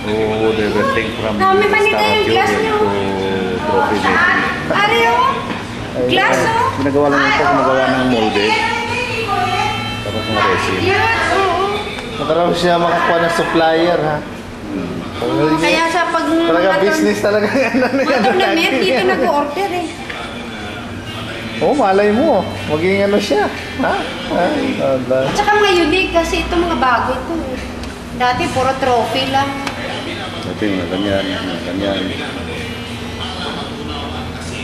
who diverting from Dami pa nito Star yung glass Jewel nyo. to trophy making. Ario? Glass o? Ginagawa lang ito, gumagawa ng molde. Tapos ng resin. Magkaroon siya makakuha ng supplier, ha? Kaya sa pag... Talaga business talaga yan. Mga tournament, dito nag-order eh. Oh, malay mo. Maging ano siya. Ha? At saka mga unique kasi ito mga bago ito eh. Dati puro trophy lang. Ito yung ganyan, ganyan.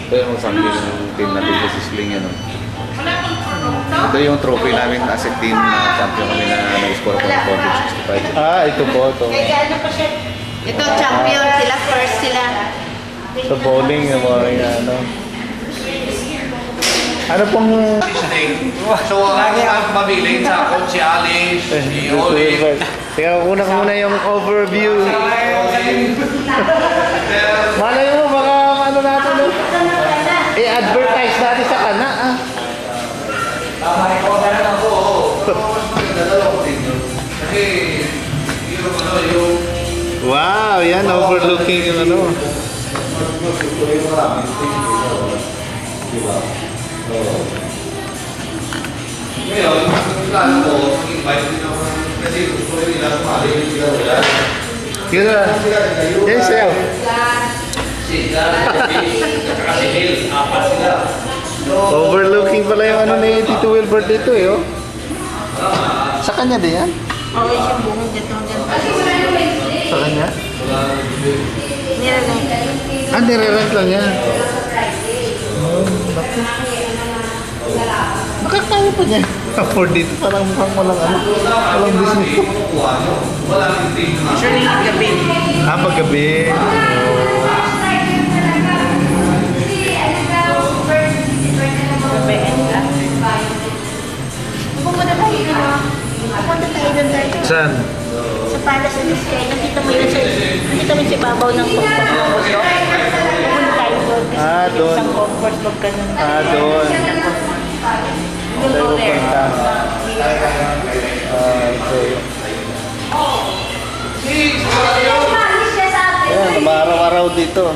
Ito yung sambil ng team natin sa Sisling yan. Ito yung trophy namin as a team na champion kami na nag-score ako ng 465. Ah, ito po. Ito. Ito champion sila, first sila. Sa bowling, yung mga ano. Ano pong... So, lagi ang mabiling sa akong si Alice, si Oli. Kaya una ko muna yung overview. Malay mo, baka ano natin, no? I-advertise natin sa kana, ah. Tama ikaw na lang ako. Nadalo ko din yun. Kasi, yung... Wow, yan, overlooking yung ano. Ngayon, yung plano ko, mag-invite din ako kasi gusto rin nila sumali yung sila wala. Kira, yan siya. Sila, kasi Hill, apat sila. Overlooking pala yung ano ni Tito Wilbert dito eh, oh. Sa kanya din yan? Oo, yung buong dito. Sa kanya? Nirarang. Ah, nire-rent lang yan. Nakakaya pa niya. Afford dito. Parang mukhang walang ano. Walang business. Walang team na. Usually, gabi. Ah, paggabi. Gabi and after. Pupunta tayo dito. Pupunta tayo doon tayo. Saan? Sa Palace of Biscay. Nakita mo yun sa ibabaw ng comfort ng bundok. Pupunta tayo doon. Kasi Ah, doon. isang comfort bag ka nun. Ah, doon. We'll go there. Punta. Ah, okay. Ayan, umaraw-araw dito.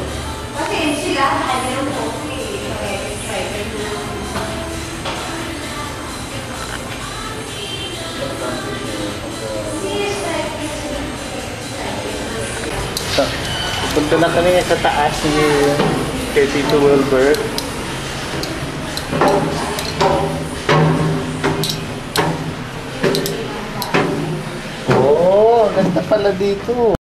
So, punta na kami sa taas ni kay Tito Wilbert. Oh, ganda pala dito.